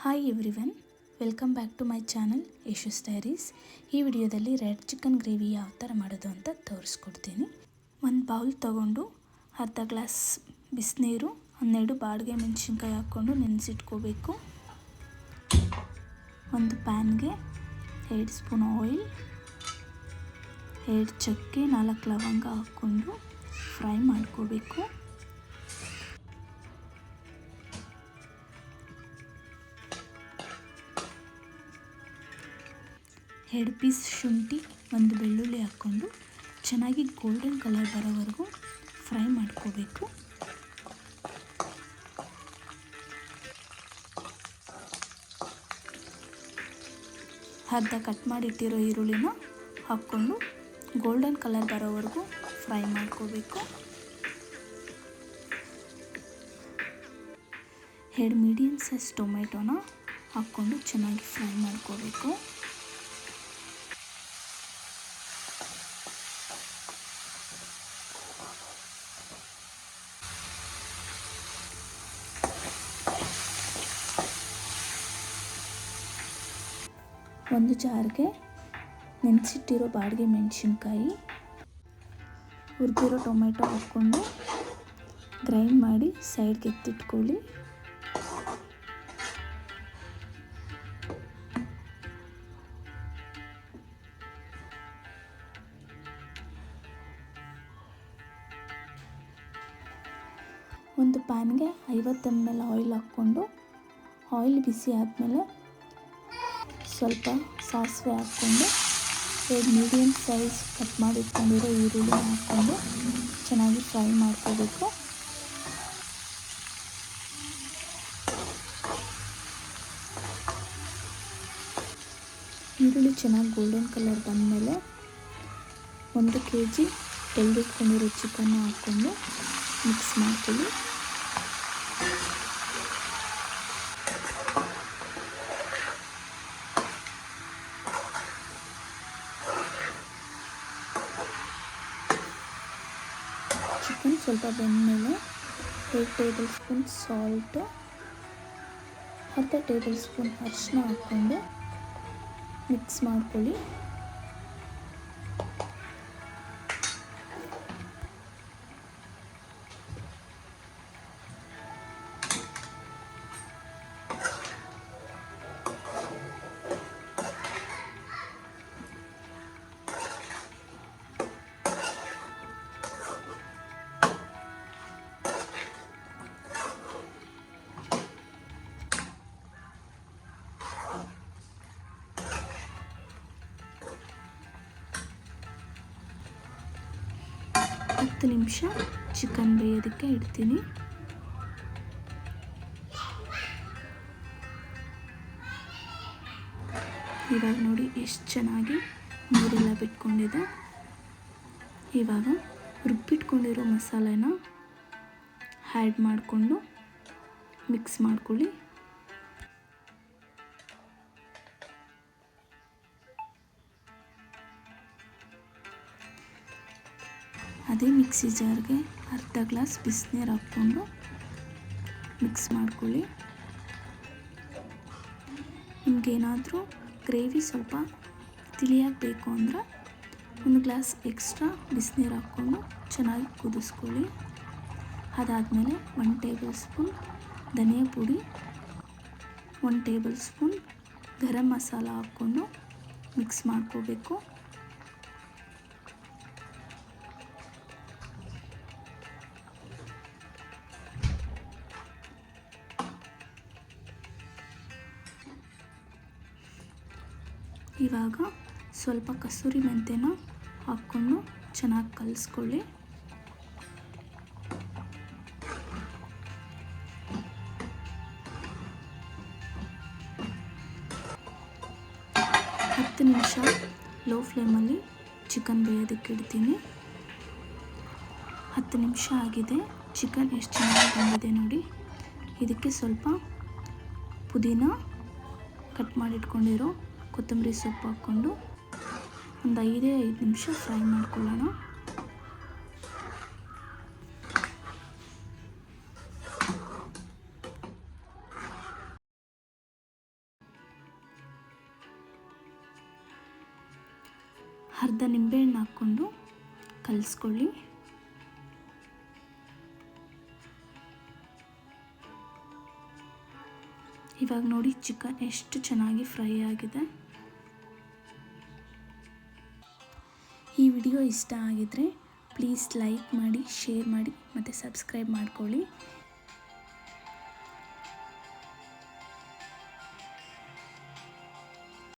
Hi everyone, welcome back to my channel Yashas diaries. ಈ ವಿಡಿಯೋದಲ್ಲಿ red chicken gravy ಯಾವ ಥರ ಮಾಡೋದು ಅಂತ ತೋರಿಸ್ಕೊಡ್ತೀನಿ. ಒಂದು ಬೌಲ್ ತೊಗೊಂಡು ಅರ್ಧ ಗ್ಲಾಸ್ ಬಿಸಿನೀರು, 12 ಬಾಡಿಗೆ ಮೆಣಸಿನ್ಕಾಯಿ ಹಾಕ್ಕೊಂಡು ನೆನೆಸಿಟ್ಕೋಬೇಕು. ಒಂದು ಪ್ಯಾನ್ಗೆ 2 ಸ್ಪೂನ್ ಆಯಿಲ್, 2 ಚಕ್ಕೆ, 4 ಲವಂಗ ಹಾಕ್ಕೊಂಡು ಫ್ರೈ ಮಾಡ್ಕೋಬೇಕು. 2 ಪೀಸ್ ಶುಂಠಿ, 1 ಬೆಳ್ಳುಳ್ಳಿ ಹಾಕ್ಕೊಂಡು ಚೆನ್ನಾಗಿ ಗೋಲ್ಡನ್ ಕಲರ್ ಬರೋವರೆಗೂ ಫ್ರೈ ಮಾಡ್ಕೋಬೇಕು. ಅರ್ಧ ಕಟ್ ಮಾಡಿಟ್ಟಿರೋ ಈರುಳ್ಳಿನ ಹಾಕ್ಕೊಂಡು ಗೋಲ್ಡನ್ ಕಲರ್ ಬರೋವರೆಗೂ ಫ್ರೈ ಮಾಡ್ಕೋಬೇಕು. 2 ಮೀಡಿಯಮ್ ಸೈಜ್ ಟೊಮೆಟೊನ ಹಾಕ್ಕೊಂಡು ಚೆನ್ನಾಗಿ ಫ್ರೈ ಮಾಡ್ಕೋಬೇಕು. ಒಂದು ಜಾರ್ಗೆ ನೆನೆಸಿಟ್ಟಿರೋ ಬಾಡಿಗೆ ಮೆಣಸಿನ್ಕಾಯಿ, ಹುರಿದಿರೋ ಟೊಮೆಟೊ ಹಾಕ್ಕೊಂಡು ಗ್ರೈಂಡ್ ಮಾಡಿ ಸೈಡ್ಗೆ ಎತ್ತಿಟ್ಕೊಳ್ಳಿ. ಒಂದು ಪ್ಯಾನ್ಗೆ 50 ml ಆಯಿಲ್ ಹಾಕ್ಕೊಂಡು ಆಯಿಲ್ ಬಿಸಿ ಆದಮೇಲೆ ಸ್ವಲ್ಪ ಸಾಸಿವೆ ಹಾಕ್ಕೊಂಡು 2 ಮೀಡಿಯಮ್ ಸೈಜ್ ಕಟ್ ಮಾಡಿಟ್ಕೊಂಡಿರೋ ಈರುಳ್ಳಿ ಹಾಕ್ಕೊಂಡು ಚೆನ್ನಾಗಿ ಫ್ರೈ ಮಾಡ್ಕೋಬೇಕು. ಈರುಳ್ಳಿ ಚೆನ್ನಾಗಿ ಗೋಲ್ಡನ್ ಕಲರ್ ಬಂದಮೇಲೆ 1 kg ತೆಗೆದಿಟ್ಕೊಂಡಿರೋ ಚಿಕನ್ನ ಹಾಕ್ಕೊಂಡು ಮಿಕ್ಸ್ ಮಾಡ್ಕೊಳ್ಳಿ. ಚಿಕನ್ ಸ್ವಲ್ಪ ಬೆಂದಮೇಲೆ 2 table spoon salt, 10 table spoon ಅರಿಶಿನ ಹಾಕ್ಕೊಂಡು ಮಿಕ್ಸ್ ಮಾಡ್ಕೊಳ್ಳಿ. ಹತ್ತು ನಿಮಿಷ ಚಿಕನ್ ಬೇಯೋದಕ್ಕೆ ಇಡ್ತೀನಿ. ಇವಾಗ ನೋಡಿ ಎಷ್ಟು ಚೆನ್ನಾಗಿ ನೀರೆಲ್ಲ ಬಿಟ್ಕೊಂಡಿದೆ. ಇವಾಗ ರುಬ್ಬಿಟ್ಕೊಂಡಿರೋ ಮಸಾಲೆನ ಆ್ಯಡ್ ಮಾಡಿಕೊಂಡು ಮಿಕ್ಸ್ ಮಾಡ್ಕೊಳ್ಳಿ. ಅದೇ ಮಿಕ್ಸಿ ಜಾರ್ಗೆ ಅರ್ಧ ಗ್ಲಾಸ್ ಬಿಸಿನೀರು ಹಾಕ್ಕೊಂಡು ಮಿಕ್ಸ್ ಮಾಡ್ಕೊಳ್ಳಿ. ನಿಮಗೇನಾದರೂ ಗ್ರೇವಿ ಸ್ವಲ್ಪ ತಿಳಿಯಾಗಿ ಬೇಕು ಅಂದರೆ 1 ಗ್ಲಾಸ್ ಎಕ್ಸ್ಟ್ರಾ ಬಿಸಿನೀರು ಹಾಕ್ಕೊಂಡು ಚೆನ್ನಾಗಿ ಕುದಿಸ್ಕೊಳ್ಳಿ. ಅದಾದಮೇಲೆ 1 ಟೇಬಲ್ ಸ್ಪೂನ್ ಧನಿಯಾ ಪುಡಿ, 1 ಟೇಬಲ್ ಸ್ಪೂನ್ ಗರಂ ಮಸಾಲ ಹಾಕ್ಕೊಂಡು ಮಿಕ್ಸ್ ಮಾಡ್ಕೋಬೇಕು. ಇವಾಗ ಸ್ವಲ್ಪ ಕಸೂರಿ ಮೆಂತ್ಯನ ಹಾಕ್ಕೊಂಡು ಚೆನ್ನಾಗಿ ಕಲಿಸ್ಕೊಳ್ಳಿ. ಹತ್ತು ನಿಮಿಷ ಲೋ ಫ್ಲೇಮಲ್ಲಿ ಚಿಕನ್ ಬೇಯೋದಕ್ಕೆ ಇಡ್ತೀನಿ. 10 ನಿಮಿಷ ಆಗಿದೆ. ಚಿಕನ್ ಎಷ್ಟು ಚೆನ್ನಾಗಿ ಬಂದಿದೆ ನೋಡಿ. ಇದಕ್ಕೆ ಸ್ವಲ್ಪ ಪುದೀನ, ಕಟ್ ಮಾಡಿಟ್ಕೊಂಡಿರೋ ಕೊತ್ತಂಬರಿ ಸೊಪ್ಪು ಹಾಕ್ಕೊಂಡು ಒಂದು 5 ನಿಮಿಷ ಫ್ರೈ ಮಾಡ್ಕೊಳ್ಳೋಣ. ಅರ್ಧ ನಿಂಬೆಹಣ್ಣು ಹಾಕ್ಕೊಂಡು ಕಲಿಸ್ಕೊಳ್ಳಿ. ಇವಾಗ ನೋಡಿ ಚಿಕನ್ ಎಷ್ಟು ಚೆನ್ನಾಗಿ ಫ್ರೈ ಆಗಿದೆ. ಈ ವಿಡಿಯೋ ಇಷ್ಟ ಆಗಿದ್ರೆ ಪ್ಲೀಸ್ ಲೈಕ್ ಮಾಡಿ, ಶೇರ್ ಮಾಡಿ ಮತ್ತು ಸಬ್ಸ್ಕ್ರೈಬ್ ಮಾಡ್ಕೊಳ್ಳಿ.